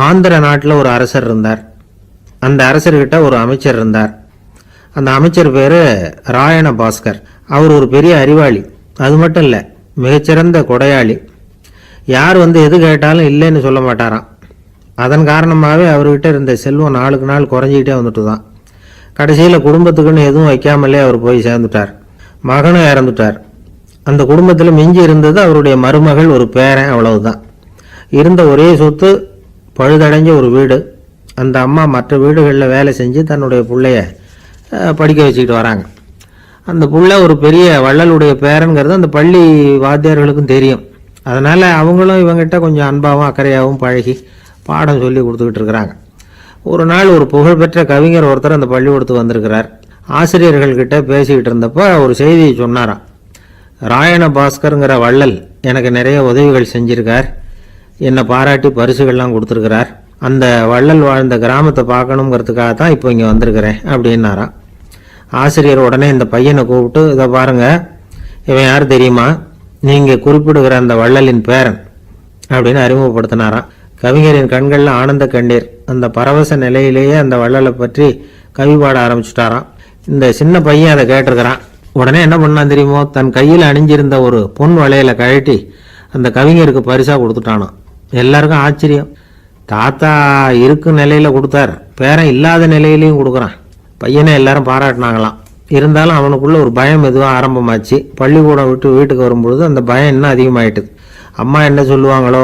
ஆந்திர நாட்டில் ஒரு அரசர் இருந்தார். அந்த அரசர்கிட்ட ஒரு அமைச்சர் இருந்தார். அந்த அமைச்சர் பேர் ராயண பாஸ்கர். அவர் ஒரு பெரிய அறிவாளி. அது மட்டும் இல்லை, மிகச்சிறந்த கொடையாளி. யார் எது கேட்டாலும் இல்லைன்னு சொல்ல மாட்டாராம். அதன் காரணமாகவே அவர்கிட்ட இருந்த செல்வம் நாளுக்கு நாள் குறைஞ்சிக்கிட்டே வந்துட்டு தான். கடைசியில் குடும்பத்துக்குன்னு எதுவும் வைக்காமலே அவர் போய் சேர்ந்துட்டார். மகனும் இறந்துட்டார். அந்த குடும்பத்தில் மிஞ்சி இருந்தது அவருடைய மருமகள், ஒரு பேரன், அவ்வளவுதான். இருந்த ஒரே சொத்து பழுதடைஞ்ச ஒரு வீடு. அந்த அம்மா மற்ற வீடுகளில் வேலை செஞ்சு தன்னுடைய பிள்ளைய படிக்க வச்சுக்கிட்டு வராங்க. அந்த புள்ள ஒரு பெரிய வள்ளலுடைய பேரன்கிறது அந்த பள்ளி வாத்தியார்களுக்கும் தெரியும். அதனால் அவங்களும் இவங்கிட்ட கொஞ்சம் அன்பாகவும் அக்கறையாகவும் பழகி பாடம் சொல்லி கொடுத்துக்கிட்டு இருக்கிறாங்க. ஒரு நாள் ஒரு புகழ்பெற்ற கவிஞர் ஒருத்தர் அந்த பள்ளிக்கூடத்துக்கு வந்திருக்கிறார். ஆசிரியர்கள்கிட்ட பேசிக்கிட்டு இருந்தப்போ ஒரு செய்தியை சொன்னாராம். ராயண பாஸ்கருங்கிற வள்ளல் எனக்கு நிறைய உதவிகள் செஞ்சிருக்கார், என்னை பாராட்டி பரிசுகள்லாம் கொடுத்துருக்கிறார். அந்த வள்ளல் வாழ்ந்த கிராமத்தை பார்க்கணுங்கிறதுக்காக தான் இப்போ இங்கே வந்திருக்கிறேன் அப்படின்னாராம். ஆசிரியர் உடனே இந்த பையனை கூப்பிட்டு, இதை பாருங்க, இவன் யார் தெரியுமா, நீங்கள் குறிப்பிடுகிற அந்த வள்ளலின் பேரன் அப்படின்னு அறிமுகப்படுத்தினாராம். கவிஞரின் கண்களில் ஆனந்த கண்ணீர். அந்த பரவச நிலையிலேயே அந்த வள்ளலை பற்றி கவி பாட ஆரம்பிச்சுட்டாராம். இந்த சின்ன பையன் அதை கேட்டிருக்கிறான். உடனே என்ன பண்ணான் தெரியுமோ, தன் கையில் அணிஞ்சிருந்த ஒரு பொன் வளையலை கழட்டி அந்த கவிஞருக்கு பரிசாக கொடுத்துட்டானான். எல்லாருக்கும் ஆச்சரியம். தாத்தா இருக்கும் நிலையில் கொடுத்தார், பேரன் இல்லாத நிலையிலையும் கொடுக்குறான். பையனை எல்லாரும் பாராட்டினாங்களாம். இருந்தாலும் அவனுக்குள்ள ஒரு பயம் எதுவும் ஆரம்பமாச்சு. பள்ளிக்கூடம் விட்டு வீட்டுக்கு வரும்பொழுது அந்த பயம் இன்னும் அதிகமாயிட்டுது. அம்மா என்ன சொல்லுவாங்களோ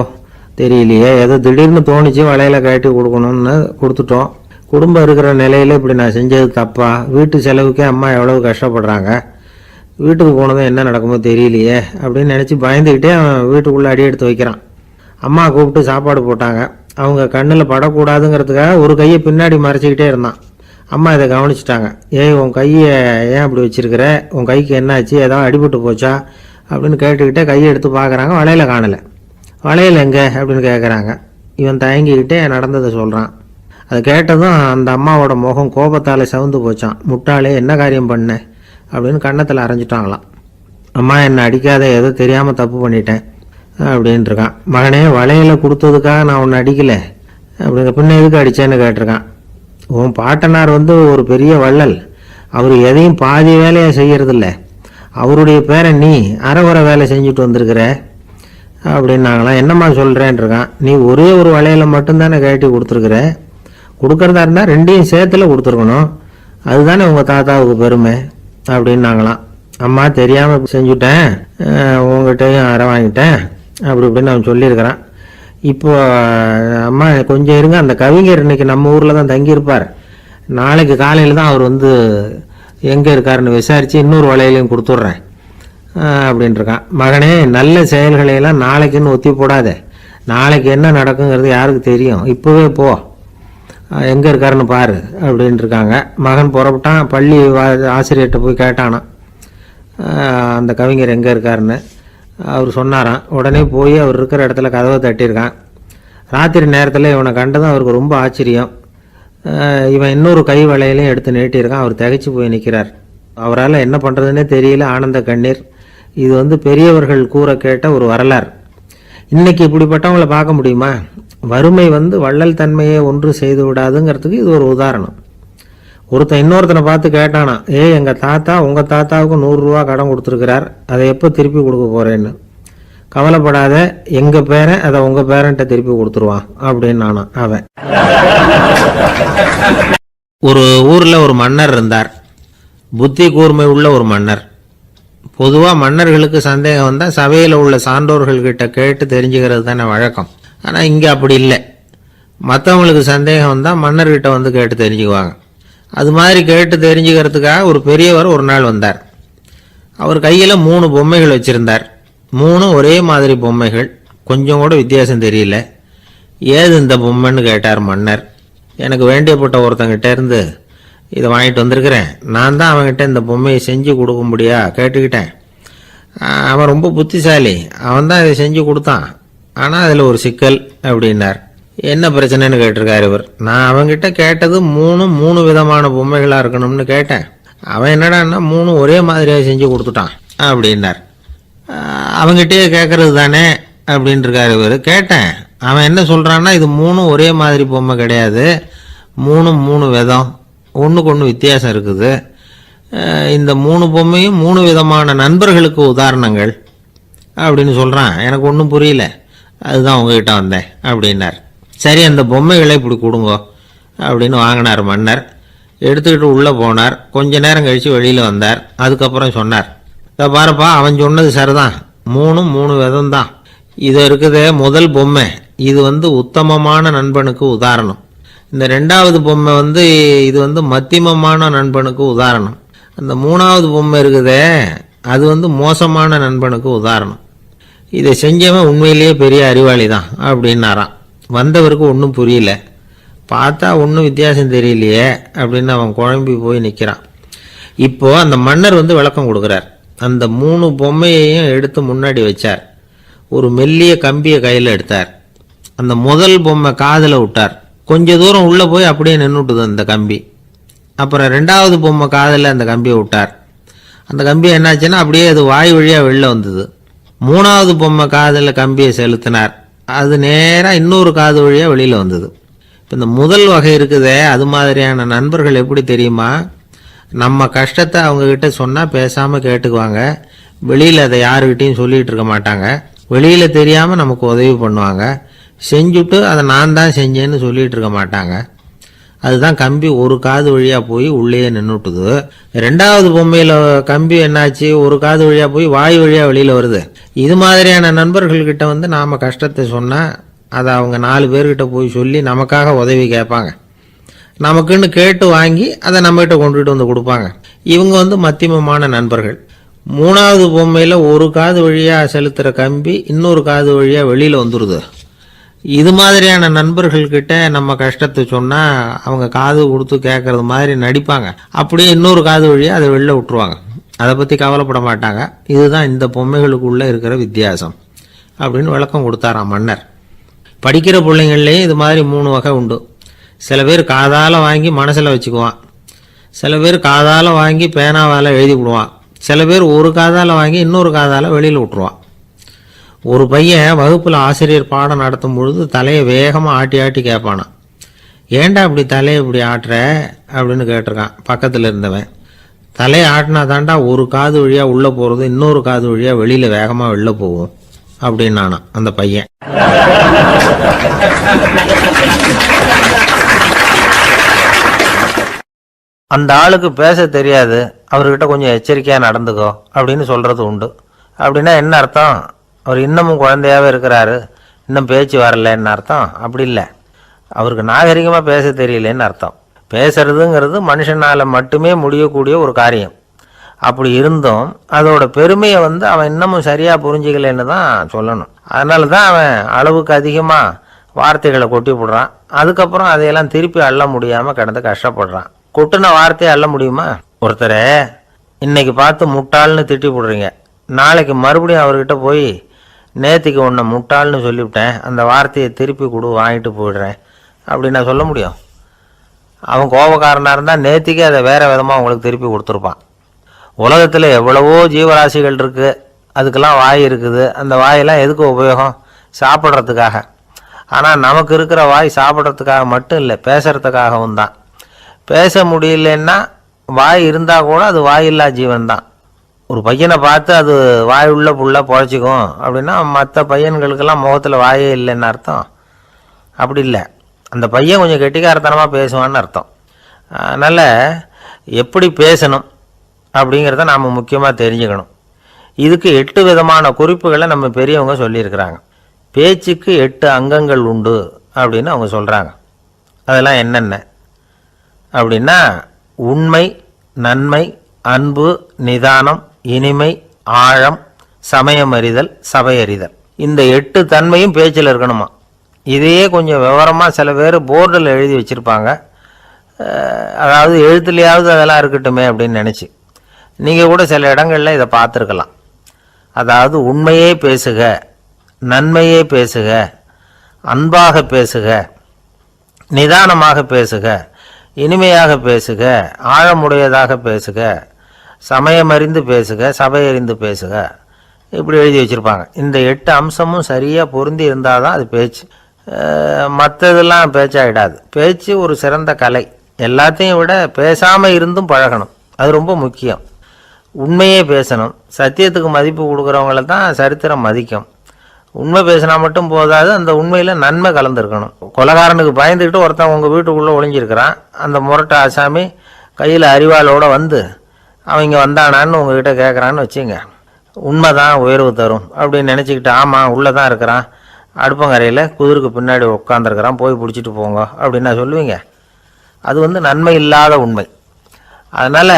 தெரியலையே, ஏதோ திடீர்னு தோணிச்சு வளையலை கழட்டி கொடுக்கணும்னு கொடுத்துட்டோம். குடும்பம் இருக்கிற நிலையில் இப்படி நான் செஞ்சது தப்பா, வீட்டு செலவுக்கே அம்மா எவ்வளவு கஷ்டப்படுறாங்க, வீட்டுக்கு போனதும் என்ன நடக்குமோ தெரியலையே அப்படின்னு நினச்சி பயந்துக்கிட்டே அவன் வீட்டுக்குள்ளே அடி எடுத்து வைக்கிறான். அம்மா கூப்பிட்டு சாப்பாடு போட்டாங்க. அவங்க கண்ணில் படக்கூடாதுங்கிறதுக்காக ஒரு கையை பின்னாடி மறைச்சிக்கிட்டே இருந்தான். அம்மா இதை கவனிச்சிட்டாங்க. ஏய், உன் கையை ஏன் அப்படி வச்சிருக்கிற, உன் கைக்கு என்னாச்சு, ஏதாவது அடிபட்டு போச்சா அப்படின்னு கேட்டுக்கிட்டே கையை எடுத்து பார்க்குறாங்க. வளையல காணலை. வளையல் எங்கே அப்படின்னு கேட்குறாங்க. இவன் தயங்கிக்கிட்டே நடந்ததை சொல்கிறான். அதை கேட்டதும் அந்த அம்மாவோட முகம் கோபத்தால் சவுந்து போச்சான். முட்டாளே, என்ன காரியம் பண்ண அப்படின்னு கன்னத்தில் அரைஞ்சிட்டாங்களாம். அம்மா, என்னை அடிக்காத, ஏதோ தெரியாமல் தப்பு பண்ணிட்டேன் அப்படின்ட்டுருக்கான். மகனே, வளையலை கொடுத்ததுக்காக நான் உன்னை அடிக்கலை அப்படிங்க, பின்ன எதுக்கு அடித்தேன்னு கேட்டிருக்கான். உன் பாட்டனார் ஒரு பெரிய வள்ளல், அவர் எதையும் பாதி வேலையை செய்யறதில்ல, அவருடைய பேரை நீ அரைகுறை வேலை செஞ்சுட்டு வந்திருக்கிற அப்படின்னாங்களாம். என்னம்மா சொல்கிறேன்ருக்கான். நீ ஒரே ஒரு வளையலை மட்டும்தானே கட்டி கொடுத்துருக்குற, கொடுக்கறதா இருந்தால் ரெண்டையும் சேர்த்துல கொடுத்துருக்கணும், அதுதானே உங்கள் தாத்தாவுக்கு பெருமை அப்படின்னாங்களாம். அம்மா, தெரியாமல் செஞ்சுட்டேன், உங்கள்கிட்டையும் அரை வாங்கிட்டேன் அப்படி இப்படின்னு அவன் சொல்லியிருக்கிறான். இப்போ அம்மா கொஞ்சம் இருங்க, அந்த கவிஞர் இன்னைக்கு நம்ம ஊரில் தான் தங்கியிருப்பார், நாளைக்கு காலையில் தான் அவர் எங்கே இருக்காருன்னு விசாரித்து இன்னொரு வளையலையும் கொடுத்துட்றேன் அப்படின்ட்டுருக்கான். மகனே, நல்ல செயல்களையெல்லாம் நாளைக்குன்னு ஒத்தி போடாத, நாளைக்கு என்ன நடக்குங்கிறது யாருக்கு தெரியும், இப்போவே போ, எங்கே இருக்காருன்னு பாரு அப்படின்ட்டுருக்காங்க. மகன் புறப்பட்டான். பள்ளி ஆசிரியர்கிட்ட போய் கேட்டானான் அந்த கவிஞர் எங்கே இருக்காருன்னு. அவர் சொன்னாராம். உடனே போய் அவர் இருக்கிற இடத்துல கதவை தட்டியிருக்கான். ராத்திரி நேரத்தில் இவனை கண்டதும் அவருக்கு ரொம்ப ஆச்சரியம். இவன் இன்னொரு கை வளையலையும் எடுத்து நீட்டியிருக்கான். அவர் திகைச்சு போய் நிற்கிறார். அவரால் என்ன பண்ணுறதுன்னே தெரியல, ஆனந்த கண்ணீர். இது பெரியவர்கள் கூற கேட்ட ஒரு வரலாறு. இன்னைக்கு இப்படிப்பட்டவங்களை பார்க்க முடியுமா? வறுமை வள்ளல் தன்மையை ஒன்று செய்து விடாதுங்கிறதுக்கு இது ஒரு உதாரணம். ஒருத்தன் இன்னொருத்தனை பார்த்து கேட்டானா, எங்கள் தாத்தா உங்கள் தாத்தாவுக்கு 100 ரூபா கடன் கொடுத்துருக்கிறார், அதை எப்போ திருப்பி கொடுக்க போகிறேன்னு. கவலைப்படாத, எங்கள் பேரன் அதை உங்கள் பேரன்ட்ட திருப்பி கொடுத்துருவான் அப்படின்னு நானா அவன். ஒரு ஊரில் ஒரு மன்னர் இருந்தார். புத்தி கூர்மை உள்ள ஒரு மன்னர். பொதுவாக மன்னர்களுக்கு சந்தேகம் வந்தால் சபையில் உள்ள சான்றோர்கள்கிட்ட கேட்டு தெரிஞ்சுக்கிறது தானே வழக்கம். ஆனால் இங்கே அப்படி இல்லை. மற்றவங்களுக்கு சந்தேகம் வந்தால் மன்னர்கிட்ட கேட்டு தெரிஞ்சுக்குவாங்க. அது மாதிரி கேட்டு தெரிஞ்சுக்கிறதுக்காக ஒரு பெரியவர் ஒரு நாள் வந்தார். அவர் கையில் 3 பொம்மைகள் வச்சுருந்தார். 3 ஒரே மாதிரி பொம்மைகள், கொஞ்சம் கூட வித்தியாசம் தெரியல. ஏது இந்த பொம்மைன்னு கேட்டார் மன்னர். எனக்கு வேண்டியப்பட்ட ஒருத்தங்கிட்ட இருந்து இதை வாங்கிட்டு வந்திருக்கிறேன், நான் தான் அவன்கிட்ட இந்த பொம்மையை செஞ்சு கொடுக்க முடியா கேட்டுக்கிட்டேன். அவன் ரொம்ப புத்திசாலி, அவன் தான் இதை செஞ்சு கொடுத்தான், ஆனால் அதில் ஒரு சிக்கல் அப்படின்னார். என்ன பிரச்சனைன்னு கேட்டிருக்காரு இவர். நான் அவன்கிட்ட கேட்டது 3 விதமான பொம்மைகளாக இருக்கணும்னு கேட்டேன், அவன் என்னடான்னா 3 ஒரே மாதிரியாக செஞ்சு கொடுத்துட்டான் அப்படின்னார். அவங்ககிட்டயே கேட்கறது தானே அப்படின்ட்டுருக்காரு இவர். கேட்டேன், அவன் என்ன சொல்கிறான்னா, இது மூணும் ஒரே மாதிரி பொம்மை கிடையாது, மூணு விதம், ஒன்றுக்கு ஒன்று வித்தியாசம் இருக்குது. இந்த 3 பொம்மையும் 3 விதமான நண்பர்களுக்கு உதாரணங்கள் அப்படின்னு சொல்கிறான். எனக்கு ஒன்றும் புரியல, அதுதான் உங்ககிட்ட வந்தேன் அப்படின்னார். சரி, அந்த பொம்மைகளை இப்படி கொடுங்கோ அப்படின்னு வாங்கினார் மன்னர். எடுத்துக்கிட்டு உள்ளே போனார். கொஞ்ச நேரம் கழித்து வெளியில் வந்தார். அதுக்கப்புறம் சொன்னார், இதை பாருப்பா, அவன் சொன்னது சரிதான், 3 விதம் தான். இது இருக்குதே முதல் பொம்மை, இது உத்தமமான நண்பனுக்கு உதாரணம். இந்த 2வது பொம்மை இது மத்தியமமான நண்பனுக்கு உதாரணம். அந்த 3வது பொம்மை இருக்குதே அது மோசமான நண்பனுக்கு உதாரணம். இதை செஞ்சவன் உண்மையிலேயே பெரிய அறிவாளி தான் அப்படின்னாராம். வந்தவருக்கு ஒன்றும் புரியல. பார்த்தா ஒன்றும் வித்தியாசம் தெரியலையே அப்படின்னு அவன் குழம்பி போய் நிற்கிறான். இப்போது அந்த மன்னர் விளக்கம் கொடுக்குறார். அந்த 3 பொம்மையையும் எடுத்து முன்னாடி வச்சார். ஒரு மெல்லிய கம்பியை கையில் எடுத்தார். அந்த முதல் பொம்மை காதில் விட்டார். கொஞ்ச தூரம் உள்ளே போய் அப்படியே நின்றுட்டுது அந்த கம்பி. அப்புறம் 2வது பொம்மை காதில் அந்த கம்பியை விட்டார். அந்த கம்பி என்னாச்சுன்னா அப்படியே அது வாய் வழியாக வெளில வந்தது. 3வது பொம்மை காதில் கம்பியை செலுத்தினார். அது நேராக இன்னொரு காது வழியாக வெளியில் வந்தது. இப்போ இந்த முதல் வகை இருக்குதே, அது மாதிரியான நண்பர்கள் எப்படி தெரியுமா? நம்ம கஷ்டத்தை அவங்கக்கிட்ட சொன்னால் பேசாமல் கேட்டுக்குவாங்க. வெளியில் அதை யாருக்கிட்டையும் சொல்லிகிட்டு இருக்க மாட்டாங்க. வெளியில் தெரியாமல் நமக்கு உதவி பண்ணுவாங்க. செஞ்சுட்டு அதை நான் தான் செஞ்சேன்னு சொல்லிகிட்டு இருக்க மாட்டாங்க. அதுதான் கம்பி ஒரு காது வழியாக போய் உள்ளே நின்றுட்டுது. 2வது பொம்மையில் கம்பி என்னாச்சு, ஒரு காது வழியாக போய் வாய் வழியாக வெளியில் வருது. இது மாதிரியான நண்பர்கள்கிட்ட நாம் கஷ்டத்தை சொன்னால் அதை அவங்க 4 பேர்கிட்ட போய் சொல்லி நமக்காக உதவி கேட்பாங்க. நமக்குன்னு கேட்டு வாங்கி அதை நம்மகிட்ட கொண்டுகிட்டு கொடுப்பாங்க. இவங்க மத்தியமமான நண்பர்கள். 3வது பொம்மையில் ஒரு காது வழியாக செலுத்துகிற கம்பி இன்னொரு காது வழியாக வெளியில் வந்துடுது. இது மாதிரியான நண்பர்கள்கிட்ட நம்ம கஷ்டத்தை சொன்னால் அவங்க காது கொடுத்து கேட்குறது மாதிரி நடிப்பாங்க. அப்படியே இன்னொரு காது வழியாக அதை வெளில விட்டுருவாங்க. அதை பற்றி கவலைப்பட மாட்டாங்க. இதுதான் இந்த பொம்மைகளுக்குள்ளே இருக்கிற வித்தியாசம் அப்படின்னு விளக்கம் கொடுத்தாராம் மன்னர். படிக்கிற பிள்ளைங்கள்லேயும் இது மாதிரி 3 வகை உண்டு. சில பேர் காதால் வாங்கி மனசில் வச்சுக்குவான். சில பேர் காதால் வாங்கி பேனாவால் எழுதி விடுவான். சில பேர் ஒரு காதால் வாங்கி இன்னொரு காதால் வெளியில் விட்டுருவான். ஒரு பையன் வகுப்பில் ஆசிரியர் பாடம் நடத்தும் பொழுது தலையை வேகமாக ஆட்டி ஆட்டி கேட்பானான். ஏன்டா இப்படி தலையை இப்படி ஆட்டுற அப்படின்னு கேட்டிருக்கான் பக்கத்தில் இருந்தவன். தலையை ஆட்டினா தாண்டா ஒரு காது வழியாக உள்ளே போகிறது, இன்னொரு காது வழியாக வெளியில் வேகமாக வெளில போகும் அப்படின்னானா அந்த பையன். அந்த ஆளுக்கு பேச தெரியாது, அவர்கிட்ட கொஞ்சம் எச்சரிக்கையாக நடந்துக்கோ அப்படின்னு சொல்கிறது உண்டு. அப்படின்னா என்ன அர்த்தம்? அவர் இன்னமும் குழந்தையாகவே இருக்கிறாரு, இன்னும் பேச்சு வரலன்னு அர்த்தம்? அப்படி இல்லை, அவருக்கு நாகரிகமாக பேச தெரியலன்னு அர்த்தம். பேசுறதுங்கிறது மனுஷனால் மட்டுமே முடியக்கூடிய ஒரு காரியம். அப்படி இருந்தும் அதோட பெருமையை அவன் இன்னமும் சரியாக புரிஞ்சிக்கலன்னு தான் சொல்லணும். அதனால தான் அவன் அளவுக்கு அதிகமாக வார்த்தைகளை கொட்டி போடுறான். அதுக்கப்புறம் அதையெல்லாம் திருப்பி அள்ள முடியாமல் கிடந்து கஷ்டப்படுறான். கொட்டின வார்த்தையை அள்ள முடியுமா? ஒருத்தரை இன்னைக்கு பார்த்து முட்டாள்னு திட்டி போடுறீங்க, நாளைக்கு மறுபடியும் அவர்கிட்ட போய் நேற்றுக்கு உன்னை முட்டாள்னு சொல்லிவிட்டேன், அந்த வார்த்தையை திருப்பி கொடு வாங்கிட்டு போயிடுறேன் அப்படின்னு நான் சொல்ல முடியும்? அவன் கோபக்காரனாக இருந்தால் நேற்றுக்கே அதை வேறு விதமாக உங்களுக்கு திருப்பி கொடுத்துருப்பான். உலகத்தில் எவ்வளவோ ஜீவராசிகள் இருக்குது, அதுக்கெல்லாம் வாய் இருக்குது. அந்த வாயெல்லாம் எதுக்கு உபயோகம்? சாப்பிட்றதுக்காக. ஆனால் நமக்கு இருக்கிற வாய் சாப்பிட்றதுக்காக மட்டும் இல்லை, பேசுகிறதுக்காகவும் தான். பேச முடியலன்னா வாய் இருந்தால் கூட அது வாயில்லா ஜீவன் தான். ஒரு பையனை பார்த்து அது வாய் உள்ள புள்ள பொழைச்சிக்கும் அப்படின்னா மற்ற பையன்களுக்கெல்லாம் முகத்தில் வாயே இல்லைன்னு அர்த்தம்? அப்படி இல்லை, அந்த பையன் கொஞ்சம் கெட்டிக்காரத்தனமாக பேசுவான்னு அர்த்தம். அதனால் எப்படி பேசணும் அப்படிங்கிறத நாம் முக்கியமாக தெரிஞ்சுக்கணும். இதுக்கு 8 விதமான குறிப்புகளை நம்ம பெரியவங்க சொல்லியிருக்கிறாங்க. பேச்சுக்கு 8 அங்கங்கள் உண்டு அப்படின்னு அவங்க சொல்கிறாங்க. அதெல்லாம் என்னென்ன அப்படின்னா, உண்மை, நன்மை, அன்பு, நிதானம், இனிமை, ஆழம், சமயமறிதல், சபையறிதல். இந்த 8 தன்மையும் பேச்சில் இருக்கணுமா. இதையே கொஞ்சம் விவரமாக சில பேர் போர்டில் எழுதி வச்சுருப்பாங்க. அதாவது எழுத்துலையாவது அதெல்லாம் இருக்கட்டுமே அப்படின்னு நினச்சி நீங்கள் கூட சில இடங்களில் இதை பார்த்துருக்கலாம். அதாவது உண்மையே பேசுக, நன்மையே பேசுக, அன்பாக பேசுக, நிதானமாக பேசுக, இனிமையாக பேசுக, ஆழமுடையதாக பேசுக, சமயமறிந்து பேசுக, சபையறிந்து பேசுக, இப்படி எழுதி வச்சுருப்பாங்க. இந்த 8 அம்சமும் சரியாக பொருந்தி இருந்தால் தான் அது பேச்சு. மற்றதெல்லாம் பேச்சாகிடாது. பேச்சு ஒரு சிறந்த கலை. எல்லாத்தையும் விட பேசாமல் இருந்தும் பழகணும், அது ரொம்ப முக்கியம். உண்மையே பேசணும். சத்தியத்துக்கு மதிப்பு கொடுக்குறவங்கள தான் சரித்திரம் மதிக்கும். உண்மை பேசினா மட்டும் போதாது, அந்த உண்மையில் நன்மை கலந்துருக்கணும். கொலைகாரனுக்கு பயந்துக்கிட்டு ஒருத்தன் உங்கள் வீட்டுக்குள்ளே ஒளிஞ்சிருக்கிறான். அந்த முரட்டை ஆசாமி கையில் அறிவாளோடு வந்து அவன் இங்கே வந்தானான்னு உங்ககிட்ட கேட்குறான்னு வச்சுங்க. உண்மை தான் உயர்வு தரும் அப்படின்னு நினச்சிக்கிட்டு, ஆமாம் உள்ளே தான் இருக்கிறான், அடுப்பங்கரையில் குதிருக்கு பின்னாடி உட்காந்துருக்கிறான், போய் பிடிச்சிட்டு போங்க அப்படின்னு சொல்லுவீங்க. அது நன்மை இல்லாத உண்மை. அதனால்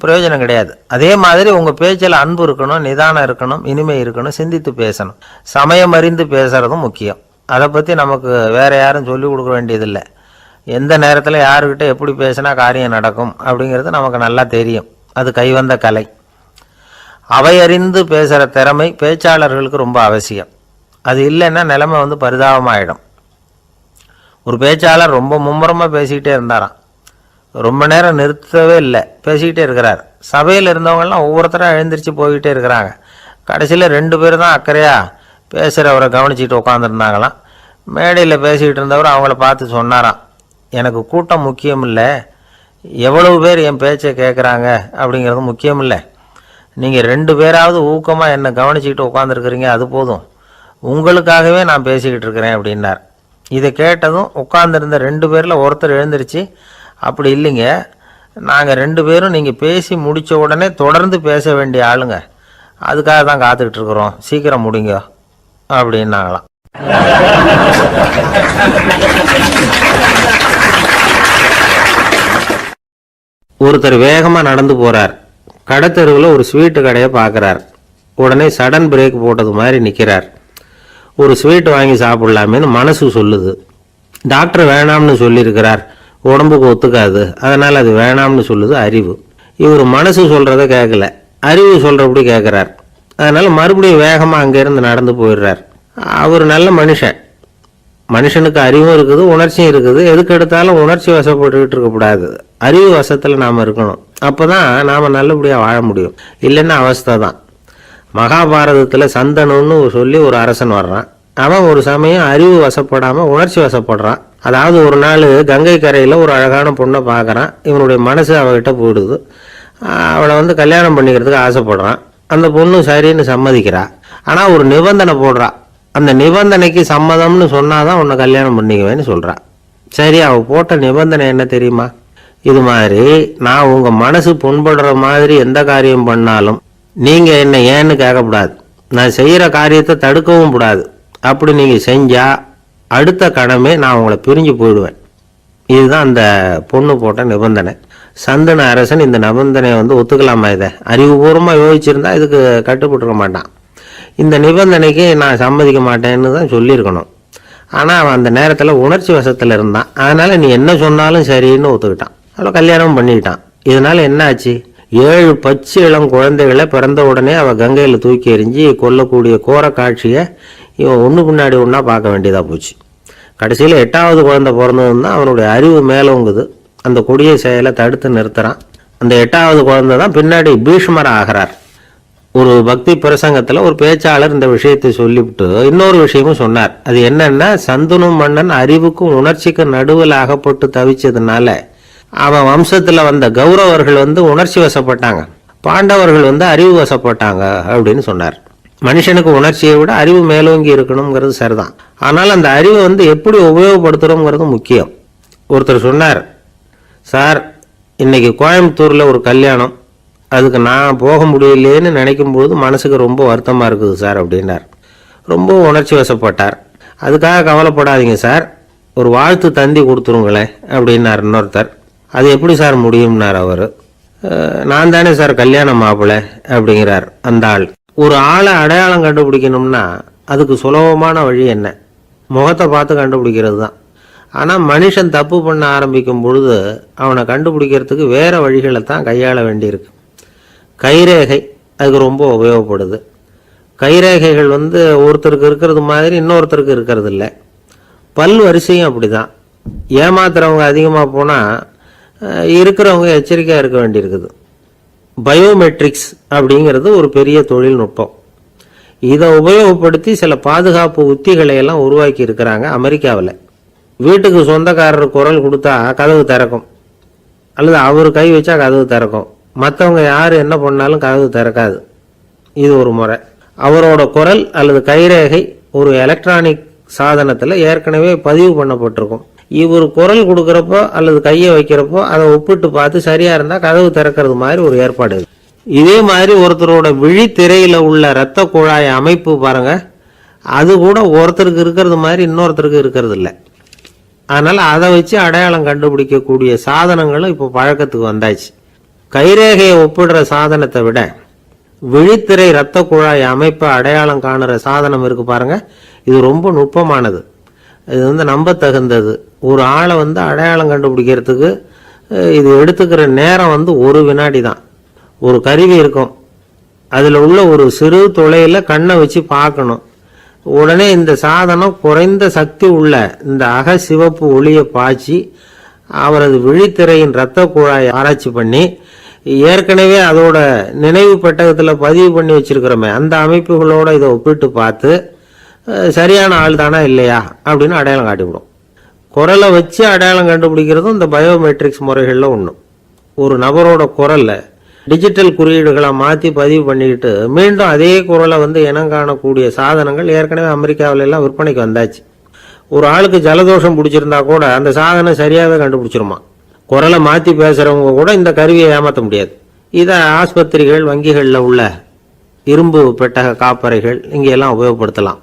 பிரயோஜனம் கிடையாது. அதே மாதிரி உங்கள் பேச்சில் அன்பு இருக்கணும், நிதானம் இருக்கணும், இனிமை இருக்கணும், சிந்தித்து பேசணும். சமயம் அறிந்து பேசுகிறதும் முக்கியம். அதை பற்றி நமக்கு வேறு யாரும் சொல்லிக் கொடுக்க வேண்டியதில்லை. எந்த நேரத்தில் யாருக்கிட்ட எப்படி பேசினா காரியம் நடக்கும் அப்படிங்கிறது நமக்கு நல்லா தெரியும். அது கைவந்த கலை. அவையறிந்து பேசுகிற திறமை பேச்சாளர்களுக்கு ரொம்ப அவசியம். அது இல்லைன்னா நிலைமை பரிதாபமாகிடும். ஒரு பேச்சாளர் ரொம்ப மும்முரமாக பேசிக்கிட்டே இருந்தாராம். ரொம்ப நேரம் நிறுத்தவே இல்லை, பேசிக்கிட்டே இருக்கிறார். சபையில் இருந்தவங்கெல்லாம் ஒவ்வொருத்தராக எழுந்திரிச்சு போய்கிட்டே இருக்கிறாங்க. கடைசியில் 2 பேர் தான் அக்கறையாக பேசுகிறவரை கவனிச்சிட்டு உட்காந்துருந்தாங்களாம். மேடையில் பேசிக்கிட்டு இருந்தவர் அவங்கள பார்த்து சொன்னாராம், எனக்கு கூட்டம் முக்கியம் இல்லை, எவ்வளவு பேர் என் பேச்சை கேட்குறாங்க அப்படிங்கிறது முக்கியம் இல்லை. நீங்கள் 2 பேராவது ஊக்கமாக என்னை கவனிச்சிக்கிட்டு உட்காந்துருக்குறீங்க, அது போதும். உங்களுக்காகவே நான் பேசிக்கிட்டு இருக்கிறேன் அப்படின்னார். இதை கேட்டதும் உட்காந்துருந்த 2 பேரில் ஒருத்தர் எழுந்திருச்சு, அப்படி இல்லைங்க, நாங்கள் 2 பேரும் நீங்கள் பேசி முடித்த உடனே தொடர்ந்து பேச வேண்டிய ஆளுங்க, அதுக்காக தான் காத்துக்கிட்டு இருக்கிறோம், சீக்கிரம் முடிங்க அப்படின்னாங்களாம். ஒருத்தர் வேகமாக நடந்து போகிறார். கடைத்தெருவில் ஒரு ஸ்வீட்டு கடையை பார்க்குறார். உடனே சடன் பிரேக் போட்டது மாதிரி நிற்கிறார். ஒரு ஸ்வீட் வாங்கி சாப்பிட்லாமேன்னு மனசு சொல்லுது. டாக்டர் வேணாம்னு சொல்லியிருக்கிறார், உடம்புக்கு ஒத்துக்காது, அதனால் அது வேணாம்னு சொல்லுது அறிவு. இவர் மனசு சொல்கிறத கேட்கல, அறிவு சொல்கிறபடி கேட்குறார். அதனால் மறுபடியும் வேகமாக அங்கேருந்து நடந்து போயிடுறார். அவர் நல்ல மனுஷன். மனுஷனுக்கு அறிவும் இருக்குது, உணர்ச்சியும் இருக்குது. எதுக்கு எடுத்தாலும் உணர்ச்சி வசப்பட்டுக்கிட்டு இருக்கக்கூடாது, அறிவு வசத்தில் நாம் இருக்கணும். அப்போ தான் நாம் நல்லபடியாக வாழ முடியும். இல்லைன்னா அவஸ்தை தான். மகாபாரதத்தில் சந்தனுன்னு சொல்லி ஒரு அரசன் வர்றான். அவன் ஒரு சமயம் அறிவு வசப்படாமல் உணர்ச்சி வசப்படுறான். அதாவது ஒரு நாள் கங்கை கரையில் ஒரு அழகான பொண்ணை பார்க்குறான். இவனுடைய மனசு அவகிட்ட போயிடுது. அவளை கல்யாணம் பண்ணிக்கிறதுக்கு ஆசைப்படுறான். அந்த பொண்ணு சரின்னு சம்மதிக்கிறா. ஆனால் ஒரு நிபந்தனை போடுறா. அந்த நிபந்தனைக்கு சம்மதம்னு சொன்னாதான் உன்னை கல்யாணம் பண்ணிக்குவேன்னு சொல்கிறா. சரி, அவள் போட்ட நிபந்தனை என்ன தெரியுமா? இது மாதிரி, நான் உங்கள் மனசு புண்படுற மாதிரி எந்த காரியம் பண்ணாலும் நீங்கள் என்ன ஏன்னு கேட்கக்கூடாது, நான் செய்கிற காரியத்தை தடுக்கவும் கூடாது. அப்படி நீங்கள் செஞ்சால் அடுத்த கணமே நான் உங்களை பிரிஞ்சு போயிடுவேன். இதுதான் அந்த பொண்ணு போட்ட நிபந்தனை. சந்தன அரசன் இந்த நிபந்தனையை ஒத்துக்கலாமா? இதை அறிவுபூர்வமாக யோசிச்சிருந்தா இதுக்கு கட்டுப்பட்டுருக்க மாட்டான். இந்த நிபந்தனைக்கு நான் சம்மதிக்க மாட்டேன்னு தான் சொல்லியிருக்கணும். ஆனால் அவன் அந்த நேரத்தில் உணர்ச்சி வசத்தில் இருந்தான். அதனால் நீ என்ன சொன்னாலும் சரின்னு ஒத்துக்கிட்டான். அவளை கல்யாணம் பண்ணிக்கிட்டான். இதனால் என்ன ஆச்சு? 7 பச்சை இளம் குழந்தைகளை பிறந்த உடனே அவள் கங்கையில் தூக்கி எறிஞ்சி கொல்லக்கூடிய கோர காட்சியை இவன் ஒன்று பின்னாடி ஒன்றா பார்க்க வேண்டியதாக போச்சு. கடைசியில் 8வது குழந்தை பிறந்ததுன்னு தான் அவனுடைய அறிவு மேலோங்குது. அந்த கொடிய செயலை தடுத்து நிறுத்துறான். அந்த 8வது குழந்தை தான் பின்னாடி பீஷ்மர் ஆகிறார். ஒரு பக்தி பிரசங்கத்தில் ஒரு பேச்சாளர் இந்த விஷயத்தை சொல்லிவிட்டு இன்னொரு விஷயமும் சொன்னார். அது என்னன்னா, சந்தனு மன்னன் அறிவுக்கும் உணர்ச்சிக்கும் நடுவில் அகப்பட்டு தவிச்சதுனால அவன் வம்சத்தில் வந்த கௌரவர்கள் உணர்ச்சி வசப்பட்டாங்க, பாண்டவர்கள் அறிவு வசப்பட்டாங்க அப்படின்னு சொன்னார். மனுஷனுக்கு உணர்ச்சியை விட அறிவு மேலோங்கி இருக்கணுங்கிறது சரிதான். ஆனால் அந்த அறிவை எப்படி உபயோகப்படுத்துகிறோங்கிறது முக்கியம். ஒருத்தர் சொன்னார், சார் இன்னைக்கு கோயம்புத்தூரில் ஒரு கல்யாணம், அதுக்கு நான் போக முடியலேன்னு நினைக்கும்போது மனசுக்கு ரொம்ப வருத்தமாக இருக்குது சார் அப்படின்னார். ரொம்ப உணர்ச்சி வசப்பட்டார். அதுக்காக கவலைப்படாதீங்க சார், ஒரு வாழ்த்து தந்தி கொடுத்துருங்களேன் அப்படின்னார் இன்னொருத்தர். அது எப்படி சார் முடியும்னார் அவர். நான் தானே சார் கல்யாண மாப்பிள்ளை அப்படிங்கிறார் அந்த ஆள். ஒரு ஆளை அடையாளம் கண்டுபிடிக்கணும்னா அதுக்கு சுலபமான வழி என்ன? முகத்தை பார்த்து கண்டுபிடிக்கிறது தான். ஆனால் மனுஷன் தப்பு பண்ண ஆரம்பிக்கும் பொழுது அவனை கண்டுபிடிக்கிறதுக்கு வேறு வழிகளை தான் கையாள வேண்டியிருக்கு. கைரேகை அதுக்கு ரொம்ப உபயோகப்படுது. கைரேகைகள் ஒருத்தருக்கு இருக்கிறது மாதிரி இன்னொருத்தருக்கு இருக்கிறது இல்லை. பல் வரிசையும் அப்படி தான். ஏமாத்துறவங்க அதிகமாக போனால் இருக்கிறவங்க எச்சரிக்கையாக இருக்க வேண்டியிருக்குது. பயோமெட்ரிக்ஸ் அப்படிங்கிறது ஒரு பெரிய தொழில்நுட்பம். இதை உபயோகப்படுத்தி சில பாதுகாப்பு உத்திகளை எல்லாம் உருவாக்கி இருக்கிறாங்க அமெரிக்காவில். வீட்டுக்கு சொந்தக்காரர் குரல் கொடுத்தா கதவு திறக்கும், அல்லது அவர் கை வச்சா கதவு திறக்கும். மற்றவங்க யார் என்ன பண்ணாலும் கதவு திறக்காது. இது ஒரு முறை. அவரோட குரல் அல்லது கைரேகை ஒரு எலக்ட்ரானிக் சாதனத்தில் ஏற்கனவே பதிவு பண்ணப்பட்டிருக்கும். இவர் குரல் கொடுக்குறப்போ அல்லது கையை வைக்கிறப்போ அதை ஒப்பிட்டு பார்த்து சரியா இருந்தால் கதவு திறக்கிறது மாதிரி ஒரு ஏற்பாடு. இதே மாதிரி ஒருத்தரோட விழித்திரையில் உள்ள இரத்த குழாய் அமைப்பு பாருங்க, அது கூட ஒருத்தருக்கு இருக்கிறது மாதிரி இன்னொருத்தருக்கு இருக்கிறது இல்லை. அதனால அதை வச்சு அடையாளம் கண்டுபிடிக்கக்கூடிய சாதனங்களும் இப்போ பழக்கத்துக்கு வந்தாச்சு. கைரேகையை ஒப்பிடுற சாதனத்தை விட விழித்திரை இரத்த குழாய் அமைப்பை அடையாளம் காணுற சாதனம் இருக்கு பாருங்க, இது ரொம்ப நுட்பமானது. இது நம்ப தகுந்தது. ஒரு ஆளை அடையாளம் கண்டுபிடிக்கிறதுக்கு இது எடுத்துக்கிற நேரம் ஒரு வினாடி தான். ஒரு கருவி இருக்கும், அதில் உள்ள ஒரு சிறு துளையில் கண்ணை வச்சு பார்க்கணும். உடனே இந்த சாதனம் குறைந்த சக்தி உள்ள இந்த அகசிவப்பு ஒளியை பாய்ச்சி அவரது விழித்திரையின் இரத்த குழாயை ஆராய்ச்சி பண்ணி ஏற்கனவே அதோட நினைவு பெட்டகத்தில் பதிவு பண்ணி வச்சிருக்கிறோமே அந்த அமைப்புகளோட இதை ஒப்பிட்டு பார்த்து சரியான ஆள் தானா இல்லையா அப்படின்னு அடையாளம் காட்டிவிடும். குரலை வச்சு அடையாளம் கண்டுபிடிக்கிறதும் இந்த பயோமெட்ரிக்ஸ் முறைகளில் ஒன்று. ஒரு நபரோட குரலை டிஜிட்டல் குறியீடுகளை மாற்றி பதிவு பண்ணிக்கிட்டு மீண்டும் அதே குரலை இனம் காணக்கூடிய சாதனங்கள் ஏற்கனவே அமெரிக்காவில எல்லாம் விற்பனைக்கு வந்தாச்சு. ஒரு ஆளுக்கு ஜலதோஷம் பிடிச்சிருந்தா கூட அந்த சாதனம் சரியாகவே கண்டுபிடிச்சிருமா. குரலை மாற்றி பேசுகிறவங்க கூட இந்த கருவியை ஏமாற்ற முடியாது. இதை ஆஸ்பத்திரிகள், வங்கிகளில் உள்ள இரும்பு பெட்டக காப்பறைகள் இங்கெல்லாம் உபயோகப்படுத்தலாம்.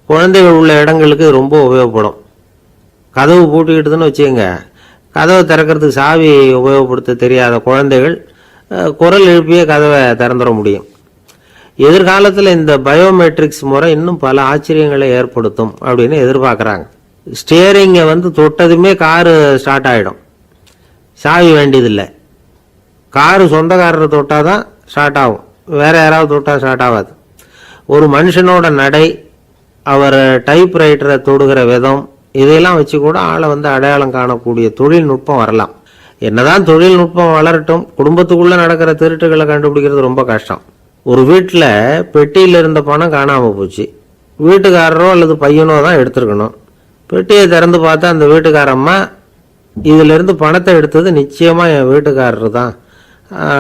குழந்தைகள் உள்ள இடங்களுக்கு ரொம்ப உபயோகப்படும். கதவு பூட்டிக்கிட்டுதுன்னு வச்சுக்கோங்க, கதவை திறக்கிறதுக்கு சாவி உபயோகப்படுத்த தெரியாத குழந்தைகள் குரல் எழுப்பியே கதவை திறந்துட முடியும். எதிர்காலத்தில் இந்த பயோமெட்ரிக்ஸ் முறை இன்னும் பல ஆச்சரியங்களை ஏற்படுத்தும் அப்படின்னு எதிர்பார்க்குறாங்க. ஸ்டியரிங்கை தொட்டதுமே காரு ஸ்டார்ட் ஆகிடும், சாவி வேண்டியதில்லை. காரு சொந்தக்காரரை தொட்டால் தான் ஸ்டார்ட் ஆகும், வேற யாராவது தொட்டால் ஸ்டார்ட் ஆகாது. ஒரு மனுஷனோட நடை, அவர் டைப்ரைட்டரை தொடுகிற விதம், இதையெல்லாம் வச்சு கூட ஆளை அடையாளம் காணக்கூடிய தொழில்நுட்பம் வரலாம். என்னதான் தொழில்நுட்பம் வளரட்டும், குடும்பத்துக்குள்ள நடக்கிற திருட்டுகளை கண்டுபிடிக்கிறது ரொம்ப கஷ்டம். ஒரு வீட்டில் பெட்டியில் இருந்த பணம் காணாமல் போச்சு, வீட்டுக்காரரோ அல்லது பையனோ தான் எடுத்துருக்கணும். பெட்டியை திறந்து பார்த்தா அந்த வீட்டுக்காரம்மா இதுல இருந்து பணத்தை எடுத்தது நிச்சயமா என் வீட்டுக்காரர் தான்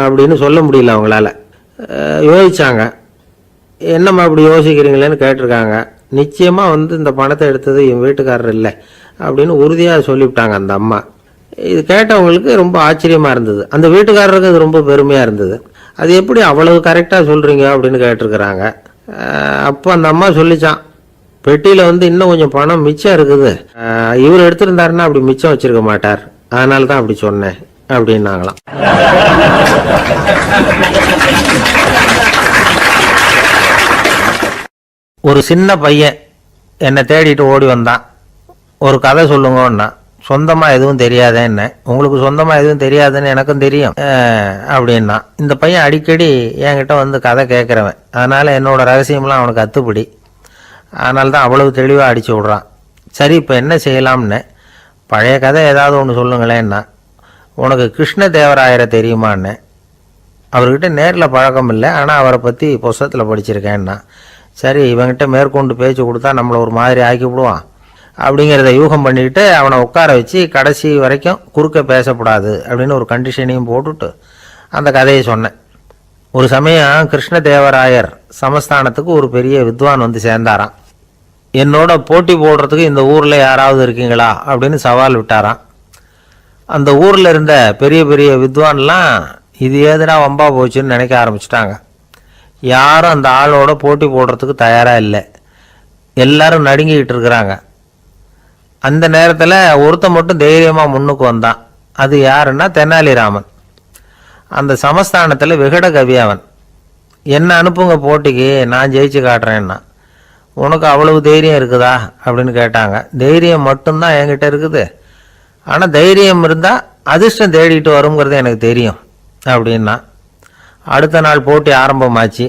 அப்படின்னு சொல்ல முடியல. அவங்களால யோசிச்சாங்க. என்னம்மா அப்படி யோசிக்கிறீங்களேன்னு கேட்டிருக்காங்க. நிச்சயமா இந்த பணத்தை எடுத்தது என் வீட்டுக்காரர் இல்லை அப்படின்னு உறுதியாக சொல்லிவிட்டாங்க அந்த அம்மா. இது கேட்டவங்களுக்கு ரொம்ப ஆச்சரியமா இருந்தது. அந்த வீட்டுக்காரருக்கு அது ரொம்ப பெருமையா இருந்தது. அது எப்படி அவ்வளவு கரெக்டா சொல்றீங்க அப்படின்னு கேட்டிருக்கிறாங்க. அப்போ அந்த அம்மா சொல்லிச்சான், பெட்டியில இன்னும் கொஞ்சம் பணம் மிச்சம் இருக்குது, இவர் எடுத்திருந்தாருன்னா அப்படி மிச்சம் வச்சிருக்க மாட்டார், அதனால தான் அப்படி சொன்னேன் அப்படின்னாங்களாம். ஒரு சின்ன பையன் என்னை தேடிட்டு ஓடி வந்தான். ஒரு கதை சொல்லுங்கன்னா, சொந்தமா எதுவும் தெரியாதே என்ன, உங்களுக்கு சொந்தமா எதுவும் தெரியாதுன்னு எனக்கும் தெரியும் அப்படின்னா. இந்த பையன் அடிக்கடி என்கிட்ட கதை கேட்குறவன், அதனால என்னோட ரகசியம்லாம் அவனுக்கு அத்துப்படி. அதனால தான் அவ்வளவு தெளிவாக அடிச்சு விட்றான். சரி, இப்போ என்ன செய்யலாம்னு, பழைய கதை ஏதாவது ஒன்று சொல்லுங்களேன்னா. உனக்கு கிருஷ்ணதேவராயரை தெரியுமான்னு. அவர்கிட்ட நேரில் பழக்கம் இல்லை, ஆனால் அவரை பற்றி புஸ்தகத்தில் படிச்சிருக்கேன்னா. சரி, இவங்கிட்ட மேற்கொண்டு பேச்சு கொடுத்தா நம்மளை ஒரு மாதிரி ஆக்கி விடுவான் அப்படிங்கிறத யூகம் பண்ணிக்கிட்டு அவனை உட்கார வச்சு கடைசி வரைக்கும் குறுக்க பேசக்கூடாது அப்படின்னு ஒரு கண்டிஷனையும் போட்டுட்டு அந்த கதையை சொன்னேன். ஒரு சமயம் கிருஷ்ணதேவராயர் சமஸ்தானத்துக்கு ஒரு பெரிய வித்வான் சேர்ந்தாராம். என்னோட போட்டி போடுறதுக்கு இந்த ஊரில் யாராவது இருக்கீங்களா அப்படின்னு சவால் விட்டாராம். அந்த ஊரில் இருந்த பெரிய பெரிய வித்வான்லாம் இது ஏதுனா வம்பா போச்சுன்னு நினைக்க ஆரம்பிச்சிட்டாங்க. யாரும் அந்த ஆளோட போட்டி போடுறதுக்கு தயாராக இல்லை, எல்லாரும் நடுங்கிக்கிட்டு இருக்கிறாங்க. அந்த நேரத்தில் ஒருத்தன் மட்டும் தைரியமாக முன்னுக்கு வந்தான். அது யாருன்னா தெனாலிராமன். அந்த சமஸ்தானத்தில் விகட கவி அவன். என்ன அனுப்புங்க போட்டிக்கு, நான் ஜெயிச்சு காட்டுறேன்னா. உனக்கு அவ்வளவு தைரியம் இருக்குதா அப்படின்னு கேட்டாங்க. தைரியம் மட்டும்தான் என்கிட்ட இருக்குது, ஆனால் தைரியம் இருந்தால் அதிர்ஷ்டம் தேடிட்டு வருங்கிறது எனக்கு தெரியும் அப்படின்னா. அடுத்த நாள் போட்டி ஆரம்பமாச்சு.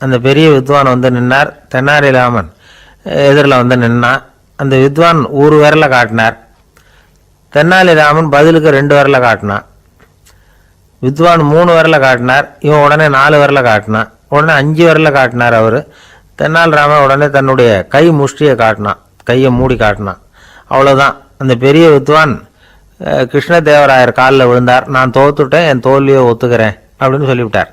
அந்த பெரிய வித்வான் நின்னார். தெனாலிராமன் எதிரில் நின்னான். அந்த வித்வான் ஒரு விரலை காட்டினார். தெனாலிராமன் பதிலுக்கு 2 விரலை காட்டினான். வித்வான் 3 விரலை காட்டினார். இவன் உடனே 4 விரலை காட்டினான். உடனே 5 விரலை காட்டினார் அவர். தென்னாலிராமன் உடனே தன்னுடைய கை முஷ்டியை காட்டினான், கையை மூடி காட்டினான். அவ்வளோதான், அந்த பெரிய வித்வான் கிருஷ்ணதேவராயர் காலில் விழுந்தார். நான் தோத்துட்டேன், என் தோல்வியை ஒத்துக்கிறேன் அப்படின்னு சொல்லிவிட்டார்.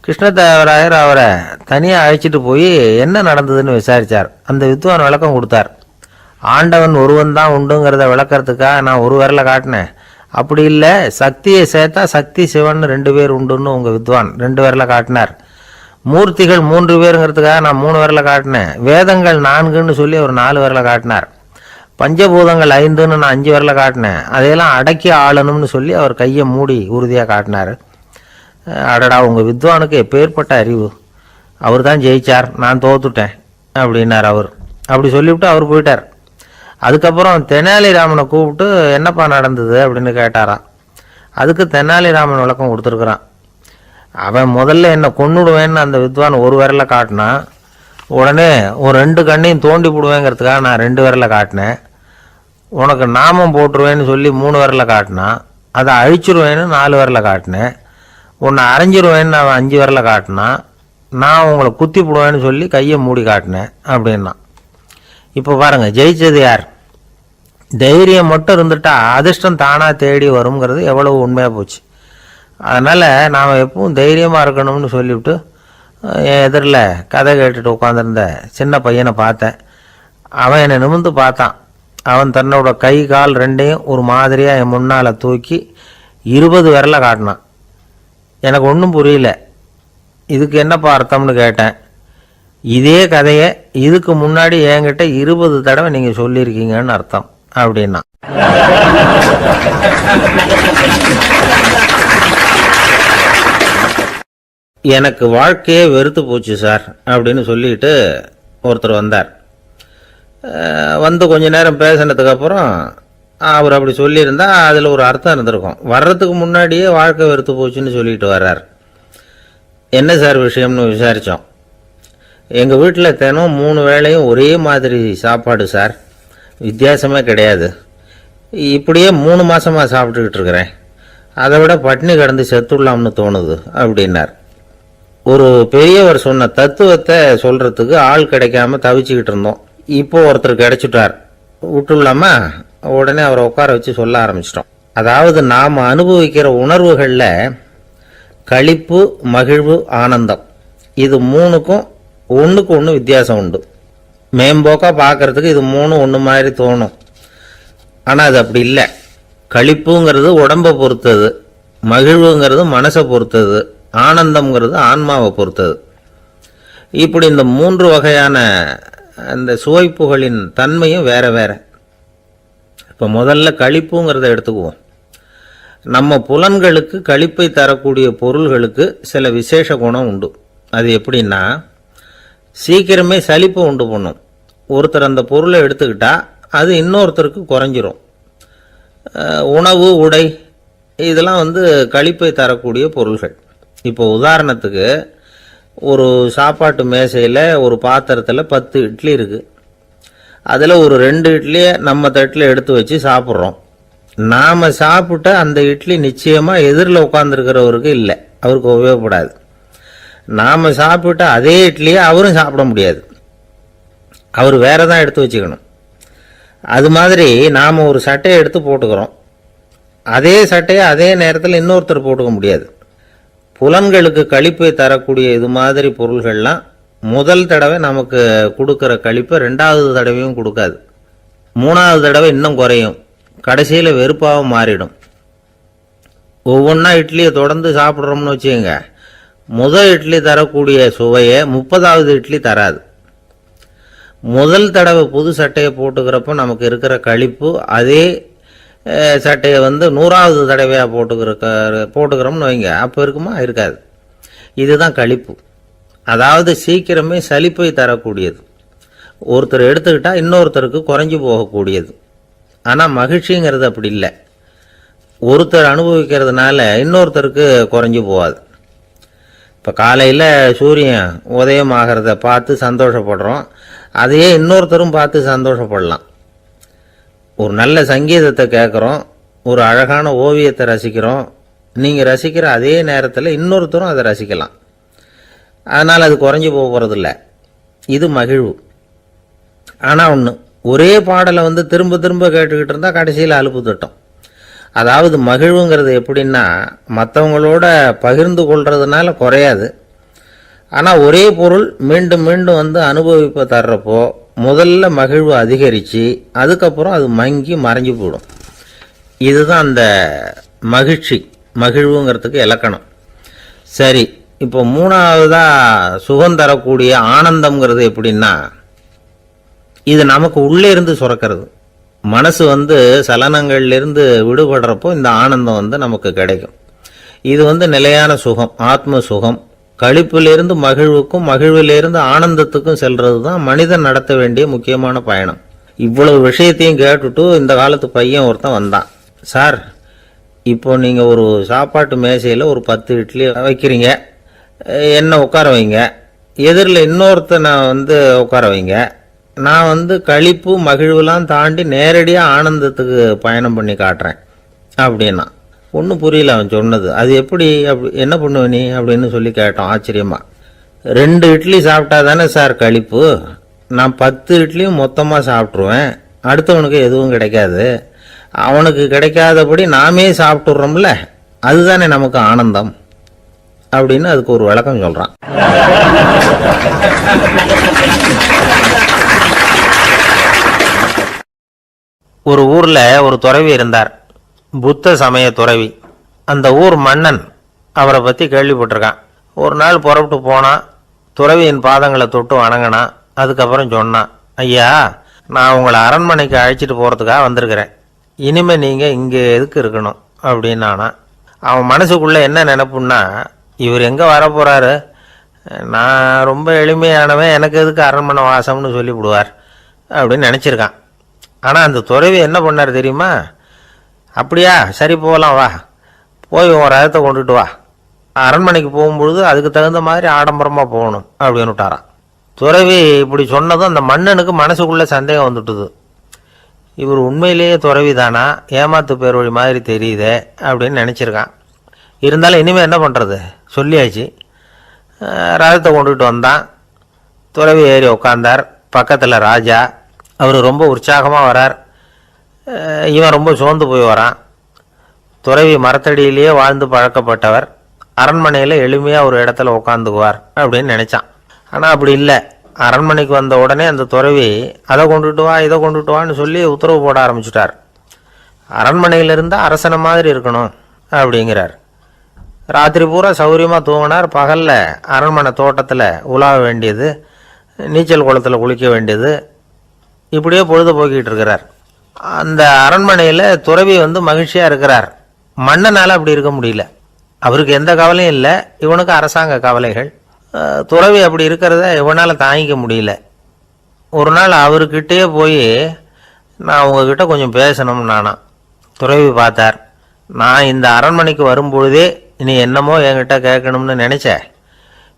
கிருஷ்ணதேவராயர் அவரை தனியாக அழைச்சிட்டு போய் என்ன நடந்ததுன்னு விசாரித்தார். அந்த வித்வான் விளக்கம் கொடுத்தார். ஆண்டவன் ஒருவன் தான் உண்டுங்கிறத விளக்கிறதுக்காக நான் ஒரு விரலை காட்டினேன், அப்படி இல்லை சக்தியை சேர்த்தா சக்தி சிவன் 2 பேர் உண்டுன்னு உங்கள் வித்வான் 2 விரலை காட்டினார். மூர்த்திகள் 3 பேருங்கிறதுக்காக நான் 3 விரலை காட்டினேன். வேதங்கள் 4ன்னு சொல்லி ஒரு 4 விரலை காட்டினார். பஞ்சபூதங்கள் 5ன்னு நான் 5 விரலை காட்டினேன். அதையெல்லாம் அடக்கி ஆளணும்னு சொல்லி அவர் கையை மூடி உறுதியாக காட்டினார். அடடா, உங்கள் வித்வானுக்கு எப்பேற்பட்ட அறிவு, அவர் தான் ஜெயிச்சார், நான் தோத்துட்டேன் அப்படின்னார் அவர். அப்படி சொல்லிவிட்டு அவர் போயிட்டார். அதுக்கப்புறம் தெனாலிராமனை கூப்பிட்டு என்னப்பா நடந்தது அப்படின்னு கேட்டாராம். அதுக்கு தெனாலிராமன் விளக்கம் கொடுத்துருக்குறான். அவன் முதல்ல என்னை கொன்னுடுவேன்னு அந்த வித்வான் ஒரு விரலை காட்டினான். உடனே ஒரு 2 கண்ணையும் தோண்டி போடுவேங்கிறதுக்காக நான் 2 விரலை காட்டினேன். உனக்கு நாமம் போட்டுருவேன்னு சொல்லி 3 விரலை காட்டினான். அதை அழிச்சிருவேன்னு 4 விரலை காட்டினேன். உன்னை அரைஞ்சிருவேன்னு அவன் 5 விரலை காட்டினான். நான் உங்களை குத்தி போடுவேன்னு சொல்லி கையை மூடி காட்டினேன் அப்படின்னா. இப்போ பாருங்கள், ஜெயிச்சது யார்? தைரியம் மட்டும் இருந்துட்டா அதிர்ஷ்டம் தானாக தேடி வருங்கிறது எவ்வளவு உண்மையாக போச்சு. அதனால் நாம் எப்பவும் தைரியமாக இருக்கணும்னு சொல்லிவிட்டு என் எதிரில் கதை கேட்டுட்டு உட்காந்துருந்த சின்ன பையனை பார்த்தேன். அவன் என்னை நிமிர்ந்து பார்த்தான். அவன் தன்னோட கை கால் 2ஐயும் ஒரு மாதிரியாக என் முன்னால் தூக்கி 20 விரலை காட்டினான். எனக்கு ஒன்றும் புரியல. இதுக்கு என்னப்பா அர்த்தம்னு கேட்டேன். இதே கதையை இதுக்கு முன்னாடி என்கிட்ட 20 தடவை நீங்கள் சொல்லியிருக்கீங்கன்னு அர்த்தம் அப்படின்னா. எனக்கு வாழ்க்கையே வெறுத்து போச்சு சார் அப்படின்னு சொல்லிட்டு ஒருத்தர் வந்தார். வந்து கொஞ்ச நேரம் பேசினதுக்கப்புறம் அவர் அப்படி சொல்லியிருந்தா அதில் ஒரு அர்த்தம் இருந்திருக்கும். வர்றதுக்கு முன்னாடியே வாழ்க்கை வெறுத்து போச்சுன்னு சொல்லிட்டு வர்றார். என்ன சார் விஷயம்னு விசாரித்தோம். எங்கள் வீட்டில் தினம் 3 வேளையும் ஒரே மாதிரி சாப்பாடு சார், வித்தியாசமே கிடையாது. இப்படியே 3 மாதமாக சாப்பிட்டுக்கிட்டு இருக்கிறேன். அதை விட பட்டினி கிடந்து செத்துடலாம்னு தோணுது அப்படின்னார். ஒரு பெரியவர் சொன்ன தத்துவத்தை சொல்கிறதுக்கு ஆள் கிடைக்காம தவிச்சுக்கிட்டு இருந்தோம். இப்போ ஒருத்தர் கிடைச்சிட்டார், விட்டுலாமா? உடனே அவரை உட்கார வச்சு சொல்ல ஆரம்பிச்சிட்டோம். அதாவது நாம் அனுபவிக்கிற உணர்வுகளில் களிப்பு, மகிழ்வு, ஆனந்தம், இது 3க்கும் ஒன்றுக்கு ஒன்று வித்தியாசம் உண்டு. மேம்போக்காக பார்க்குறதுக்கு இது 3 ஒன்று மாதிரி தோணும். ஆனால் அது அப்படி இல்லை. களிப்புங்கிறது உடம்பை பொறுத்தது, மகிழ்வுங்கிறது மனசை பொறுத்தது, ஆனந்தம்ங்கிறது ஆன்மாவை பொறுத்தது. இப்படி இந்த 3 வகையான அந்த சுவைப்புகளின் தன்மையும் வேற வேற. இப்போ முதல்ல களிப்புங்கிறத எடுத்துக்குவோம். நம்ம புலன்களுக்கு களிப்பை தரக்கூடிய பொருள்களுக்கு சில விசேஷ குணம் உண்டு. அது எப்படின்னா, சீக்கிரமே சலிப்பை உண்டு பண்ணும். ஒருத்தர் அந்த பொருளை எடுத்துக்கிட்டா அது இன்னொருத்தருக்கு குறைஞ்சிரும். உணவு, உடை, இதெல்லாம் களிப்பை தரக்கூடிய பொருள்கள். இப்போ உதாரணத்துக்கு, ஒரு சாப்பாட்டு மேசையில் ஒரு பாத்திரத்தில் 10 இட்லி இருக்குது. அதில் ஒரு 2 இட்லியை நம்ம தட்டில் எடுத்து வச்சு சாப்பிட்றோம். நாம் சாப்பிட்ட அந்த இட்லி நிச்சயமாக எதிரில் உட்காந்துருக்கிறவருக்கு இல்லை, அவருக்கு உபயோகப்படாது. நாம் சாப்பிட்ட அதே இட்லியை அவரும் சாப்பிட முடியாது, அவர் வேற தான் எடுத்து வச்சுக்கணும். அது மாதிரி நாம் ஒரு சட்டையை எடுத்து போட்டுக்கிறோம், அதே சட்டையை அதே நேரத்தில் இன்னொருத்தர் போட்டுக்க முடியாது. புலன்களுக்கு களிப்பை தரக்கூடிய இது மாதிரி பொருள்கள்லாம் முதல் தடவை நமக்கு கொடுக்குற களிப்பை 2வது தடவையும் கொடுக்காது. 3வது தடவை இன்னும் குறையும், கடைசியில் வெறுப்பாக மாறிடும். ஒவ்வொன்றா இட்லியை தொடர்ந்து சாப்பிட்றோம்னு வச்சுக்கோங்க, முதல் இட்லி தரக்கூடிய சுவையை 30வது இட்லி தராது. முதல் தடவை புது சட்டையை போட்டுக்கிறப்போ நமக்கு இருக்கிற களிப்பு அதே சட்டையை 100வது தடவையாக போட்டுக்கிறோம்னு வைங்க, அப்போ இருக்குமா? இருக்காது. இதுதான் களிப்பு. அதாவது சீக்கிரமே சலிப்பை தரக்கூடியது. ஒருத்தர் எடுத்துக்கிட்டால் இன்னொருத்தருக்கு குறைஞ்சி போகக்கூடியது. ஆனால் மகிழ்ச்சிங்கிறது அப்படி இல்லை. ஒருத்தர் அனுபவிக்கிறதுனால இன்னொருத்தருக்கு குறைஞ்சி போகாது. இப்போ காலையில் சூரியன் உதயம் ஆகிறத பார்த்து சந்தோஷப்படுறோம், அதையே இன்னொருத்தரும் பார்த்து சந்தோஷப்படலாம். ஒரு நல்ல சங்கீதத்தை கேட்குறோம், ஒரு அழகான ஓவியத்தை ரசிக்கிறோம், நீங்கள் ரசிக்கிற அதே நேரத்தில் இன்னொருத்தரும் அதை ரசிக்கலாம். அதனால் அது குறைஞ்சி போகிறதில்ல. இது மகிழ்வு. ஆனால் ஒன்று, ஒரே பாடலை வந்து திரும்ப திரும்ப கேட்டுக்கிட்டு இருந்தால் கடைசியில் அலுப்பு தட்டும். அதாவது மகிழ்வுங்கிறது எப்படின்னா, மற்றவங்களோட பகிர்ந்து கொள்றதுனால குறையாது. ஆனால் ஒரே பொருள் மீண்டும் மீண்டும் வந்து அனுபவிப்ப தர்றப்போ முதல்ல மகிழ்வு அதிகரித்து அதுக்கப்புறம் அது மங்கி மறைஞ்சு போயிடும். இதுதான் அந்த மகிழ்வுங்கிறதுக்கு இலக்கணம். சரி, இப்போ மூணாவதாக சுகம் தரக்கூடிய ஆனந்தம்ங்கிறது எப்படின்னா, இது நமக்கு உள்ளே இருந்து சுரக்கிறது. மனசு வந்து சலனங்கள்லேருந்து விடுபடுறப்போ இந்த ஆனந்தம் வந்து நமக்கு கிடைக்கும். இது வந்து நிலையான சுகம், ஆத்ம சுகம். களிப்பிலிருந்து மகிழ்வுக்கும் மகிழ்விலிருந்து ஆனந்தத்துக்கும் செல்றது தான் மனிதன் நடத்த வேண்டிய முக்கியமான பயணம். இவ்வளவு விஷயத்தையும் கேட்டுட்டு இந்த காலத்து பையன் ஒருத்தன் வந்தான். சார், இப்போ நீங்கள் ஒரு சாப்பாட்டு மேசையில் ஒரு 10 இட்லி வைக்கிறீங்க, என்ன உட்கார வைங்க, எதிரில் இன்னொருத்தனை வந்து உட்கார வைங்க, நான் வந்து களிப்பு மகிழ்வுலாம் தாண்டி நேரடியாக ஆனந்தத்துக்கு பயணம் பண்ணி காட்டுறேன் அப்படின்னா. ஒன்றும் புரியல அவன் சொன்னது. அது எப்படி, அப்படி என்ன பண்ணுவ நீ அப்படின்னு சொல்லி கேட்டோம் ஆச்சரியமா. 2 இட்லி சாப்பிட்டா தானே சார் களிப்பு, நான் 10 இட்லியும் மொத்தமாக சாப்பிட்ருவேன், அடுத்தவனுக்கு எதுவும் கிடைக்காது, அவனுக்கு கிடைக்காதபடி நாமே சாப்பிட்டுடுறோம்ல, அதுதானே நமக்கு ஆனந்தம் அப்படின்னு அதுக்கு ஒரு விளக்கம் சொல்கிறான். ஒரு ஊரில் ஒரு துறவி இருந்தார், புத்த சமய துறவி. அந்த ஊர் மன்னன் அவரை பற்றி கேள்விப்பட்டிருக்கான். ஒரு நாள் புறப்பட்டு போனான், துறவியின் பாதங்களை தொட்டு வணங்கினான். அதுக்கப்புறம் சொன்னான், ஐயா, நான் உங்களை அரண்மனைக்கு அழைச்சிட்டு போகிறதுக்காக வந்திருக்கிறேன், இனிமேல் நீங்கள் இங்கே எதுக்கு இருக்கணும் அப்படின்னானா. அவன் மனசுக்குள்ளே என்ன நினைப்புன்னா, இவர் எங்கே வரப்போகிறாரு, நான் ரொம்ப எளிமையானவன், எனக்கு எதுக்கு அரண்மனை வாசம்னு சொல்லிவிடுவார் அப்படின்னு நினச்சிருக்கான். ஆனால் அந்த துறவி என்ன பண்ணார் தெரியுமா, அப்படியா, சரி போகலாம், வா, போய் உன் ரதத்தை கொண்டுட்டு வா, அரண்மனைக்கு போகும்பொழுது அதுக்கு தகுந்த மாதிரி ஆடம்பரமாக போகணும் அப்படின்னு விட்டாரான். துறவி இப்படி சொன்னதும் அந்த மன்னனுக்கு மனசுக்குள்ளே சந்தேகம் வந்துட்டுது. இவர் உண்மையிலேயே துறவி தானா, ஏமாத்து பேர் வழி மாதிரி தெரியுதே அப்படின்னு நினச்சிருக்கான். இருந்தாலும் இனிமேல் என்ன பண்ணுறது, சொல்லியாச்சு. ரதத்தை கொண்டுகிட்டு வந்தான். துறவி ஏறி உட்காந்தார். பக்கத்தில் ராஜா. அவர் ரொம்ப உற்சாகமாக வரார், இவன் ரொம்ப சோர்ந்து போய் வரான். துறவி மரத்தடியிலேயே வாழ்ந்து பழக்கப்பட்டவர், அரண்மனையில் எளிமையாக ஒரு இடத்துல உட்காந்துக்குவார் அப்படின்னு நினச்சான். ஆனால் அப்படி இல்லை. அரண்மனைக்கு வந்த உடனே அந்த துறவி அதை கொண்டுட்டு வா, இதை கொண்டுட்டு வான்னு சொல்லி உத்தரவு போட ஆரம்பிச்சுட்டார். அரண்மனையில் இருந்தால் அரசனை மாதிரி இருக்கணும் அப்படிங்கிறார். ராத்திரி பூரா சௌகரியமாக தூங்கினார். பகலில் அரண்மனை தோட்டத்தில் உலாவ வேண்டியது, நீச்சல் குளத்தில் குளிக்க வேண்டியது, இப்படியே பொழுது போக்கிட்டு இருக்கிறார். அந்த அரண்மனையில் துறவி வந்து மகிழ்ச்சியாக இருக்கிறார். மன்னனால் அப்படி இருக்க முடியல. அவருக்கு எந்த கவலையும் இல்லை, இவனுக்கு அரசாங்க கவலைகள். துறவி அப்படி இருக்கிறத இவனால் தாங்கிக்க முடியல. ஒரு நாள் அவர்கிட்டயே போய், நான் உங்ககிட்ட கொஞ்சம் பேசணும்னு நானா. துறவி பார்த்தார். நான் இந்த அரண்மனைக்கு வரும்பொழுதே நீ என்னமோ என்கிட்ட கேட்கணும்னு நினச்ச,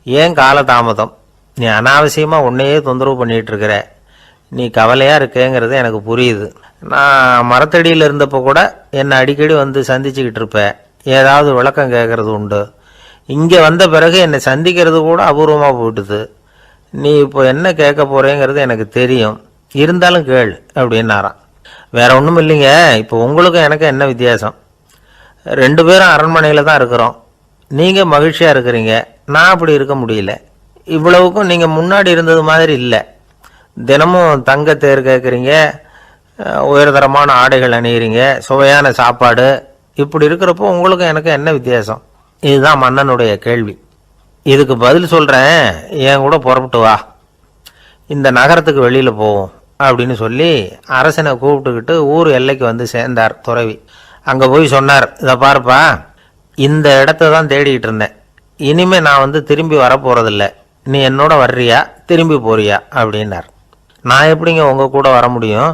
ஏன் காலதாமதம், நீ அனாவசியமாக உன்னையே தொந்தரவு பண்ணிகிட்டு இருக்கிற, நீ கவலையாக இருக்கேங்கிறது எனக்கு புரியுது. நான் மரத்தடியில் இருந்தப்போ கூட என்னை அடிக்கடி வந்து சந்திச்சுக்கிட்டு இருப்பேன், ஏதாவது விளக்கம் கேட்குறது உண்டு. இங்கே வந்த பிறகு என்னை சந்திக்கிறது கூட அபூர்வமாக போயிட்டுது. நீ இப்போ என்ன கேட்க போகிறேங்கிறது எனக்கு தெரியும், இருந்தாலும் கேள் அப்படின்னாராம். வேற ஒன்றும் இல்லைங்க, இப்போ உங்களுக்கும் எனக்கு என்ன வித்தியாசம், 2 பேரும் அரண்மனையில் தான் இருக்கிறோம். நீங்கள் மகிழ்ச்சியாக இருக்கிறீங்க, நான் அப்படி இருக்க முடியல. இவ்வளவுக்கும் நீங்கள் முன்னாடி இருந்தது மாதிரி இல்லை. தினமும் தங்க தேர் கேட்குறீங்க, உயர்தரமான ஆடைகள் அணிகிறீங்க, சுவையான சாப்பாடு. இப்படி இருக்கிறப்போ உங்களுக்கும் எனக்கு என்ன வித்தியாசம்? இதுதான் மன்னனுடைய கேள்வி. இதுக்கு பதில் சொல்கிறேன், என் கூட புறப்பட்டு வா, இந்த நகரத்துக்கு வெளியில் போவோம் அப்படின்னு சொல்லி அரசனை கூப்பிட்டுக்கிட்டு ஊர் எல்லைக்கு வந்து சேர்ந்தார் துறவி. அங்கே போய் சொன்னார், இதை பாருப்பா, இந்த இடத்த தான் தேடிக்கிட்டு இருந்தேன், இனிமேல் நான் வந்து திரும்பி வரப்போகிறதில்ல, நீ என்னோட வர்றியா திரும்பி போறியா அப்படின்னார். நான் எப்படிங்க உங்கள் கூட வர முடியும்,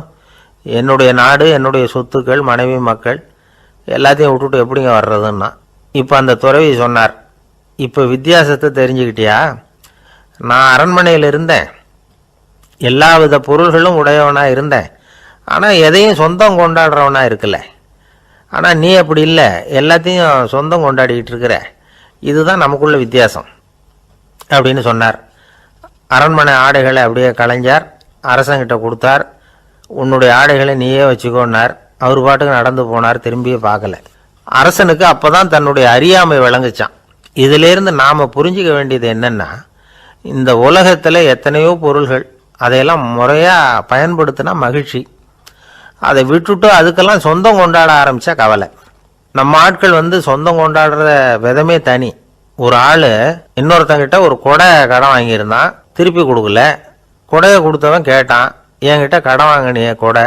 என்னுடைய நாடு, என்னுடைய சொத்துக்கள், மனைவி, மக்கள் எல்லாத்தையும் விட்டுட்டு எப்படிங்க வர்றதுன்னா. இப்போ அந்த துறவி சொன்னார், இப்போ வித்தியாசத்தை தெரிஞ்சுக்கிட்டியா, நான் அரண்மனையில் இருந்தேன், எல்லா வித பொருள்களும் உடையவனாக இருந்தேன், ஆனால் எதையும் சொந்தம் கொண்டாடுறவனாக இருக்கல. ஆனால் நீ அப்படி இல்லை, எல்லாத்தையும் சொந்தம் கொண்டாடிக்கிட்டு இருக்கிற, இதுதான் நமக்குள்ள வித்தியாசம் அப்படின்னு சொன்னார். அரண்மனை ஆடைகளை அப்படியே கலைஞர் அரசங்கிட்ட கொடுத்தார். உன்னுடைய ஆடைகளை நீயே வச்சுக்கோன்னார். அவர் பாட்டுக்கு நடந்து போனார், திரும்பியே பார்க்கல. அரசனுக்கு அப்போ தான் தன்னுடைய அறியாமை விளங்குச்சான். இதிலேருந்து நாம் புரிஞ்சிக்க வேண்டியது என்னென்னா, இந்த உலகத்தில் எத்தனையோ பொருள்கள், அதையெல்லாம் முறையாக பயன்படுத்தினா மகிழ்ச்சி. அதை விட்டுட்டு அதுக்கெல்லாம் சொந்தம் கொண்டாட ஆரம்பித்தா கவலை. நம்ம ஆட்கள் சொந்தம் கொண்டாடுற விதமே தனி. ஒரு ஆள் இன்னொருத்தங்கிட்ட ஒரு கொடை கடன் வாங்கியிருந்தான், திருப்பி கொடுக்கல. கொடையை கொடுத்தவன் கேட்டான், என்கிட்ட கடன் வாங்கினிய கொடை,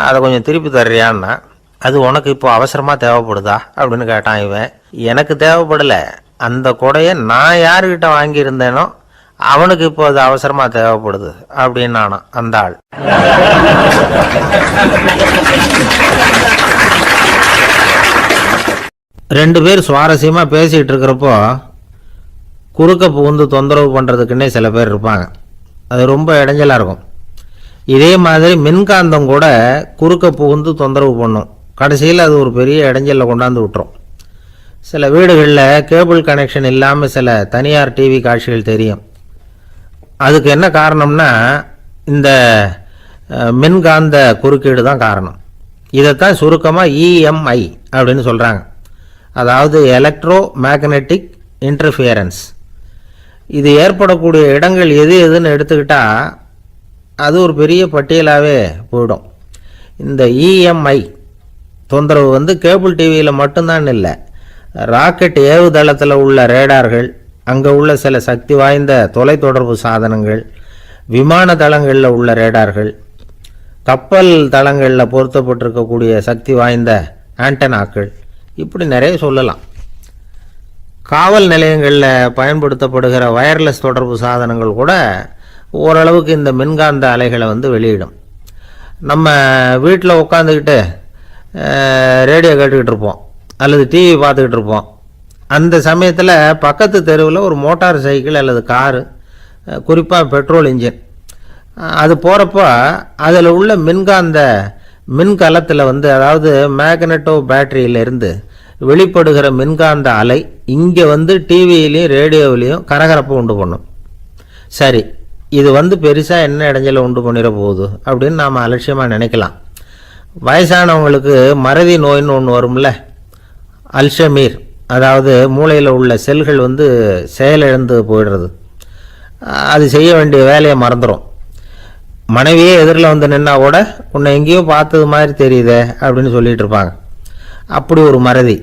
அதை கொஞ்சம் திருப்பி தர்றியான்னா. அது உனக்கு இப்போ அவசரமாக தேவைப்படுதா அப்படின்னு கேட்டான் இவன். எனக்கு தேவைப்படலை, அந்த கொடையை நான் யாருக்கிட்ட வாங்கியிருந்தேனோ அவனுக்கு இப்போ அது அவசரமாக தேவைப்படுது அப்படின்னு நானான் அந்த ஆள். ரெண்டு பேர் சுவாரஸ்யமாக பேசிகிட்டு இருக்கிறப்போ குறுக்க புகுந்து தொந்தரவு பண்ணுறதுக்குன்னே சில பேர் இருப்பாங்க. அது ரொம்ப இடைஞ்சலாக இருக்கும். இதே மாதிரி மின்காந்தம் கூட குறுக்க புகுந்து தொந்தரவு பண்ணும். கடைசியில் அது ஒரு பெரிய இடைஞ்சலில் கொண்டாந்து விட்டுரும். சில வீடுகளில் கேபிள் கனெக்ஷன் இல்லாமல் சில தனியார் டிவி காட்சிகள் தெரியும். அதுக்கு என்ன காரணம்னா, இந்த மின்காந்த குறுக்கீடு தான் காரணம். இதைத்தான் சுருக்கமாக இஎம்ஐ அப்படின்னு சொல்கிறாங்க. அதாவது எலக்ட்ரோ மேக்னெட்டிக் இன்டர்ஃபியரன்ஸ். இது ஏற்படக்கூடிய இடங்கள் எது எதுன்னு எடுத்துக்கிட்டால் அது ஒரு பெரிய பட்டியலாகவே போயிடும். இந்த இஎம்ஐ தொந்தரவு கேபிள் டிவியில் மட்டும்தான் இல்லை, ராக்கெட் ஏவுதளத்தில் உள்ள ரேடார்கள், அங்கே உள்ள சில சக்தி வாய்ந்த தொலைத்தொடர்பு சாதனங்கள், விமான தளங்களில் உள்ள ரேடார்கள், கப்பல் தளங்களில் பொருத்தப்பட்டிருக்கக்கூடிய சக்தி வாய்ந்த ஆண்டனாக்கள், இப்படி நிறைய சொல்லலாம். காவல் நிலையங்களில் பயன்படுத்தப்படுகிற வயர்லெஸ் தொடர்பு சாதனங்கள் கூட ஓரளவுக்கு இந்த மின்காந்த அலைகளை வெளியிடும். நம்ம வீட்டில் உட்காந்துக்கிட்டு ரேடியோ கேட்டுக்கிட்டு இருப்போம் அல்லது டிவி பார்த்துக்கிட்டு இருப்போம். அந்த சமயத்தில் பக்கத்து தெருவில் ஒரு மோட்டார் சைக்கிள் அல்லது காரு, குறிப்பாக பெட்ரோல் இன்ஜின், அது போகிறப்போ அதில் உள்ள மின்கலத்தில் அதாவது மேக்னெட்டோ பேட்டரியிலிருந்து வெளிப்படுகிற மின்காந்த அலை இங்கே டிவியிலையும் ரேடியோவிலையும் கரகரப்பை உண்டு பண்ணும். சரி, இது பெருசாக என்ன இடைஞ்சலை உண்டு பண்ணிட போகுது அப்படின்னு நாம் அலட்சியமாக நினைக்கலாம். வயசானவங்களுக்கு மறதி நோயின்னு ஒன்று வரும்ல, அல்ஷமீர், அதாவது மூளையில் உள்ள செல்கள் செயலிழந்து போயிடுறது. அது செய்ய வேண்டிய வேலையை மறந்துடும். மனைவியே எதிரில் நின்னா கூட உன்னை எங்கேயோ பார்த்தது மாதிரி தெரியுதே அப்படின்னு சொல்லிட்டு இருப்பாங்க. அப்படி ஒரு மறதி.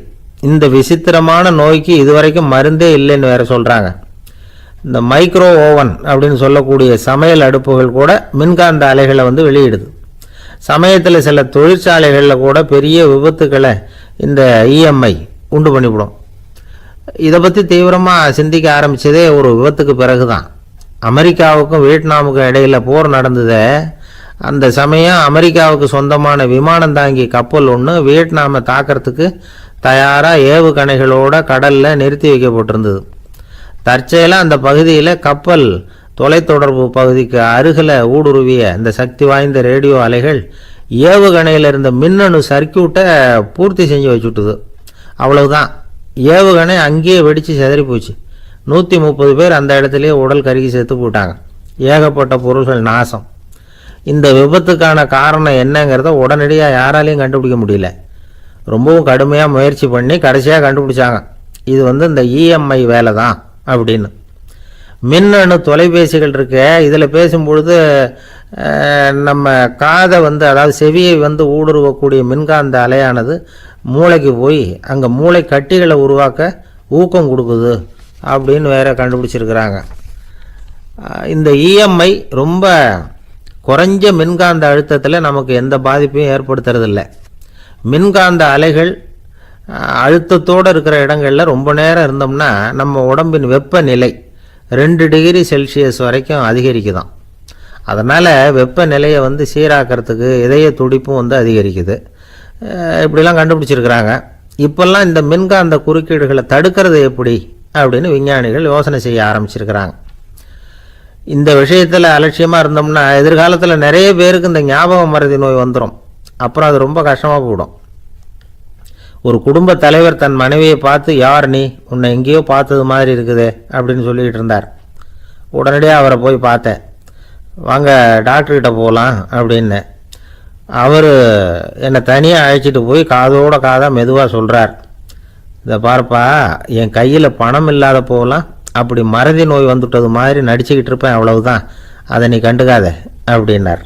இந்த விசித்திரமான நோய்க்கு இதுவரைக்கும் மருந்தே இல்லைன்னு வேற சொல்கிறாங்க. இந்த மைக்ரோ ஓவன் அப்படின்னு சொல்லக்கூடிய சமையல் அடுப்புகள் கூட மின்காந்த அலைகளை வெளியிடுது. சமயத்தில் சில தொழிற்சாலைகளில் கூட பெரிய விபத்துக்களை இந்த இஎம்ஐ உண்டு பண்ணிவிடும். இதை பற்றி தீவிரமாக சிந்திக்க ஆரம்பித்ததே ஒரு விபத்துக்கு பிறகு தான். அமெரிக்காவுக்கும் வியட்நாமுக்கும் இடையில் போர் நடந்தது. அந்த சமயம் அமெரிக்காவுக்கு சொந்தமான விமானம் தாங்கி கப்பல் ஒன்று வியட்நாமை தாக்கிறதுக்கு தயாராக ஏவுகணைகளோட கடலில் நிறுத்தி வைக்கப்பட்டிருந்தது. தற்செயலாக அந்த பகுதியில் கப்பல் தொலைத்தொடர்பு பகுதிக்கு அருகில் ஊடுருவிய இந்த சக்தி வாய்ந்த ரேடியோ அலைகள் ஏவுகணையில் இருந்த மின்னணு சர்க்கியூட்டை பூர்த்தி செஞ்சு வச்சுட்டுது. அவ்வளவுதான், ஏவுகணை அங்கேயே வெடித்து சிதறி போச்சு. 130 பேர் அந்த இடத்துலையே உடல் கருகி செத்து போட்டாங்க. ஏகப்பட்ட பொருள்கள் நாசம். இந்த விபத்துக்கான காரணம் என்னங்கிறத உடனடியாக யாராலையும் கண்டுபிடிக்க முடியல. ரொம்பவும் கடுமையாக முயற்சி பண்ணி கடைசியாக கண்டுபிடிச்சாங்க, இது இந்த இஎம்ஐ வேலை தான் அப்படின்னு. மின்னணு தொலைபேசிகள் இருக்கு, இதில் பேசும்பொழுது நம்ம காதை அதாவது செவியை ஊடுருவக்கூடிய மின்காந்த அலையானது மூளைக்கு போய் அங்கே மூளை கட்டிகளை உருவாக்க ஊக்கம் கொடுக்குது அப்படின்னு வேற கண்டுபிடிச்சிருக்கிறாங்க. இந்த இஎம்ஐ ரொம்ப குறைஞ்ச மின்காந்த அழுத்தத்தில் நமக்கு எந்த பாதிப்பையும் ஏற்படுத்துறதில்லை. மின்காந்த அலைகள் அழுத்தத்தோடு இருக்கிற இடங்களில் ரொம்ப நேரம் இருந்தோம்னா நம்ம உடம்பின் வெப்பநிலை 2 டிகிரி செல்சியஸ் வரைக்கும் அதிகரிக்குதான். அதனால் வெப்பநிலையை சீராக்கிறதுக்கு இதய துடிப்பும் அதிகரிக்குது. இப்படிலாம் கண்டுபிடிச்சிருக்கிறாங்க. இப்போல்லாம் இந்த மின்காந்த குறுக்கீடுகளை தடுக்கிறது எப்படி அப்படின்னு விஞ்ஞானிகள் யோசனை செய்ய ஆரம்பிச்சிருக்கிறாங்க. இந்த விஷயத்தில் அலட்சியமாக இருந்தோம்னா எதிர்காலத்தில் நிறைய பேருக்கு இந்த ஞாபக மறதி நோய் வந்துடும். அப்புறம் அது ரொம்ப கஷ்டமாக போயிடும். ஒரு குடும்ப தலைவர் தன் மனைவியை பார்த்து, யார் நீ, உன்னை எங்கேயோ பார்த்தது மாதிரி இருக்குதே அப்படின்னு சொல்லிக்கிட்டு இருந்தார். உடனடியாக அவரை போய் பார்த்தேன். வாங்க டாக்டர்கிட்ட போகலாம் அப்படின்னு. அவர் என்னை தனியாக அழைச்சிட்டு போய் காதோட காதாக மெதுவாக சொல்கிறார், இதை பார்ப்பா, என் கையில் பணம் இல்லாத போகலாம், அப்படி மறதி நோய் வந்துட்டது மாதிரி நடிச்சுக்கிட்டு இருப்பேன், அவ்வளவுதான், அதை நீ கண்டுக்காத அப்படின்னார்.